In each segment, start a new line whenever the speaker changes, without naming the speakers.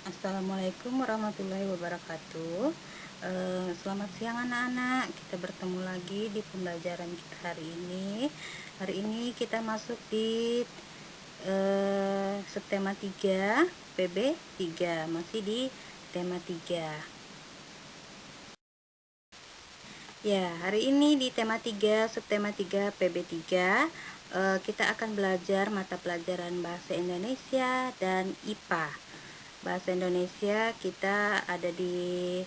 Assalamualaikum warahmatullahi wabarakatuh. Selamat siang anak-anak. Kita bertemu lagi di pembelajaran kita hari ini. Hari ini kita masuk di subtema 3 PB 3, masih di tema 3. Ya, hari ini di tema 3 subtema 3 PB 3 kita akan belajar mata pelajaran bahasa Indonesia dan IPA. Bahasa Indonesia kita ada di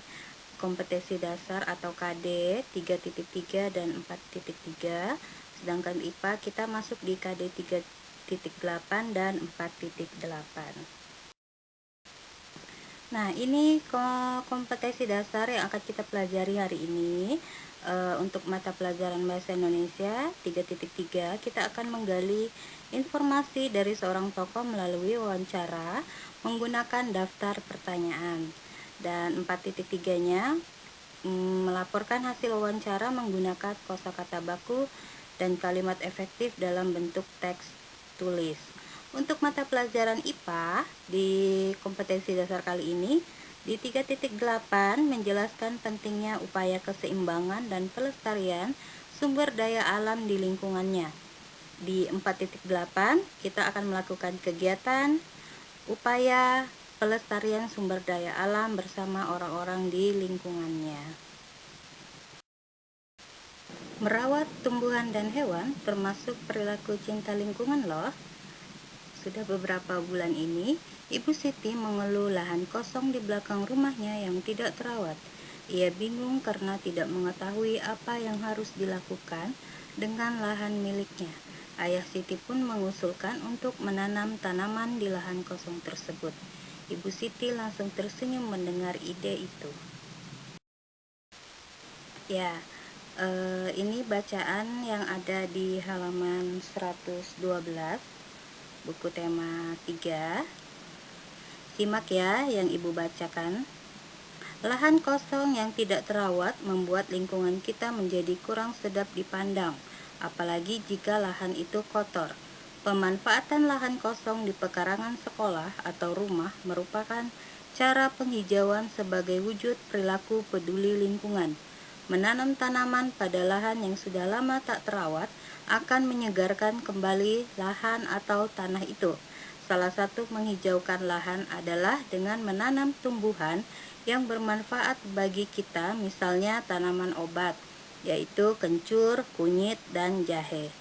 kompetensi dasar atau KD 3.3 dan 4.3, sedangkan IPA kita masuk di KD 3.8 dan 4.8. Nah, ini kompetensi dasar yang akan kita pelajari hari ini. Untuk mata pelajaran bahasa Indonesia 3.3, kita akan menggali informasi dari seorang tokoh melalui wawancara menggunakan daftar pertanyaan. Dan 4.3-nya melaporkan hasil wawancara menggunakan kosakata baku dan kalimat efektif dalam bentuk teks tulis. Untuk mata pelajaran IPA di kompetensi dasar kali ini di 3.8 menjelaskan pentingnya upaya keseimbangan dan pelestarian sumber daya alam di lingkungannya. Di 4.8 kita akan melakukan kegiatan upaya pelestarian sumber daya alam bersama orang-orang di lingkungannya. Merawat tumbuhan dan hewan termasuk perilaku cinta lingkungan loh. Sudah beberapa bulan ini, Ibu Siti mengeluh lahan kosong di belakang rumahnya yang tidak terawat. Ia bingung karena tidak mengetahui apa yang harus dilakukan dengan lahan miliknya. Ayah Siti pun mengusulkan untuk menanam tanaman di lahan kosong tersebut. Ibu Siti langsung tersenyum mendengar ide itu. Ya, ini bacaan yang ada di halaman 112. Buku tema 3. Simak ya yang Ibu bacakan. Lahan kosong yang tidak terawat membuat lingkungan kita menjadi kurang sedap dipandang, apalagi jika lahan itu kotor. Pemanfaatan lahan kosong di pekarangan sekolah atau rumah merupakan cara penghijauan sebagai wujud perilaku peduli lingkungan. Menanam tanaman pada lahan yang sudah lama tak terawat akan menyegarkan kembali lahan atau tanah itu. Salah satu menghijaukan lahan adalah dengan menanam tumbuhan yang bermanfaat bagi kita, misalnya tanaman obat, yaitu kencur, kunyit, dan jahe.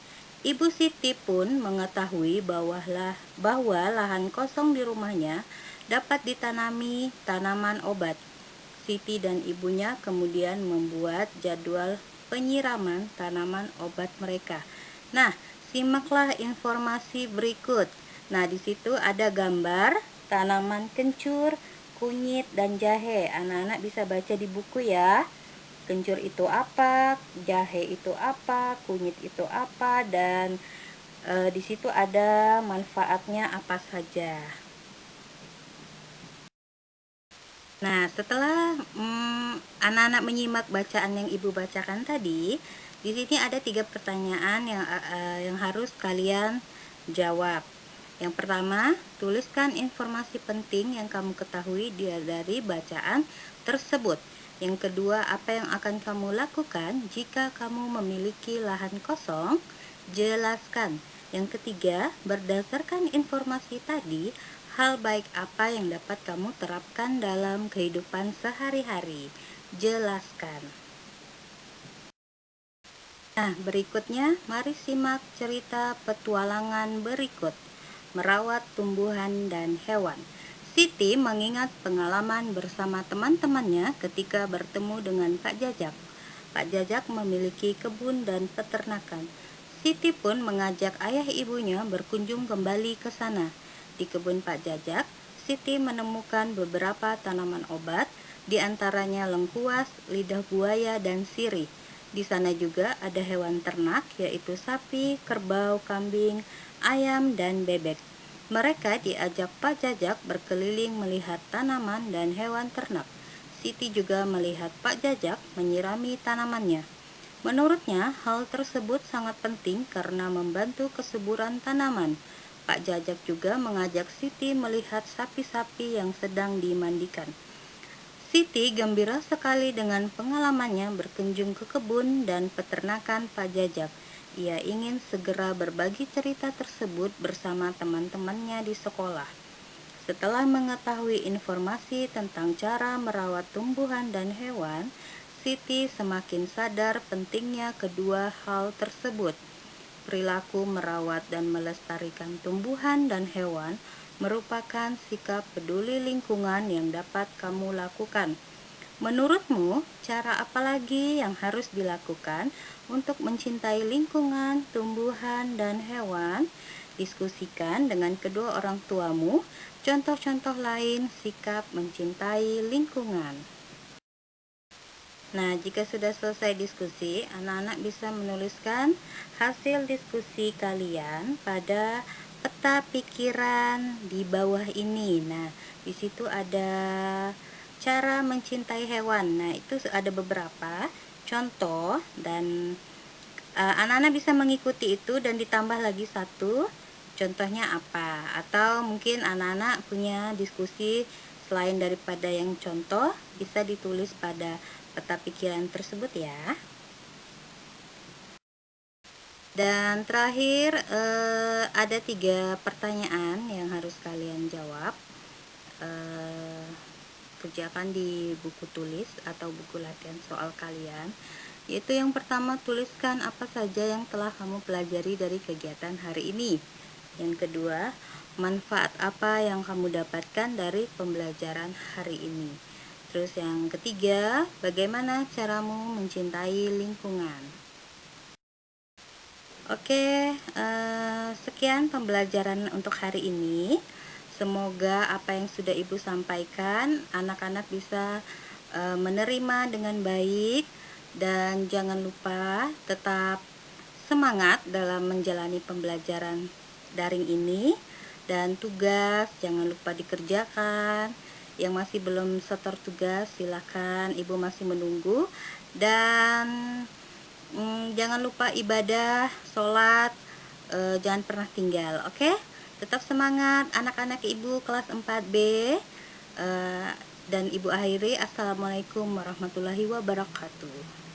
Ibu Siti pun mengetahui bahwa lahan kosong di rumahnya dapat ditanami tanaman obat. Siti dan ibunya kemudian membuat jadwal penyiraman tanaman obat mereka. Nah, simaklah informasi berikut. Nah, di situ ada gambar tanaman kencur, kunyit, dan jahe. Anak-anak bisa baca di buku ya. Kencur itu apa, jahe itu apa, kunyit itu apa, dan di situ ada manfaatnya apa saja. Nah, setelah anak-anak menyimak bacaan yang Ibu bacakan tadi, di sini ada 3 pertanyaan yang harus kalian jawab. Yang pertama, tuliskan informasi penting yang kamu ketahui dari bacaan tersebut. Yang kedua, apa yang akan kamu lakukan jika kamu memiliki lahan kosong? Jelaskan. Yang ketiga, berdasarkan informasi tadi, hal baik apa yang dapat kamu terapkan dalam kehidupan sehari-hari? Jelaskan. Nah, berikutnya mari simak cerita petualangan berikut. Merawat tumbuhan dan hewan. Siti mengingat pengalaman bersama teman-temannya ketika bertemu dengan Pak Jajak. Pak Jajak memiliki kebun dan peternakan. Siti pun mengajak ayah ibunya berkunjung kembali ke sana. Di kebun Pak Jajak, Siti menemukan beberapa tanaman obat, di antaranya lengkuas, lidah buaya, dan sirih. Di sana juga ada hewan ternak, yaitu sapi, kerbau, kambing, ayam, dan bebek. Mereka diajak Pak Jajak berkeliling melihat tanaman dan hewan ternak. Siti juga melihat Pak Jajak menyirami tanamannya. Menurutnya, hal tersebut sangat penting karena membantu kesuburan tanaman. Pak Jajak juga mengajak Siti melihat sapi-sapi yang sedang dimandikan. Siti gembira sekali dengan pengalamannya berkunjung ke kebun dan peternakan Pak Jajak. Ia ingin segera berbagi cerita tersebut bersama teman-temannya di sekolah. Setelah mengetahui informasi tentang cara merawat tumbuhan dan hewan, Siti semakin sadar pentingnya kedua hal tersebut. Perilaku merawat dan melestarikan tumbuhan dan hewan merupakan sikap peduli lingkungan yang dapat kamu lakukan. Menurutmu, cara apa lagi yang harus dilakukan untuk mencintai lingkungan, tumbuhan, dan hewan? Diskusikan dengan kedua orang tuamu contoh-contoh lain sikap mencintai lingkungan. Nah, jika sudah selesai diskusi, anak-anak bisa menuliskan hasil diskusi kalian pada peta pikiran di bawah ini. Nah, di situ ada cara mencintai hewan. Nah, itu ada beberapa contoh dan anak-anak bisa mengikuti itu dan ditambah lagi satu, contohnya apa? Atau mungkin anak-anak punya diskusi selain daripada yang contoh, bisa ditulis pada peta pikiran tersebut ya. Dan terakhir ada 3 pertanyaan yang harus kalian jawab. Kerjakan di buku tulis atau buku latihan soal kalian, yaitu yang pertama, tuliskan apa saja yang telah kamu pelajari dari kegiatan hari ini. Yang kedua, manfaat apa yang kamu dapatkan dari pembelajaran hari ini. Terus yang ketiga, bagaimana caramu mencintai lingkungan. Oke, sekian pembelajaran untuk hari ini. Semoga apa yang sudah Ibu sampaikan anak-anak bisa menerima dengan baik, dan jangan lupa tetap semangat dalam menjalani pembelajaran daring ini, dan tugas jangan lupa dikerjakan. Yang masih belum setor tugas silakan, Ibu masih menunggu. Dan jangan lupa ibadah, sholat, jangan pernah tinggal, oke? Tetap semangat anak-anak Ibu kelas 4B, dan Ibu akhiri, Assalamualaikum warahmatullahi wabarakatuh.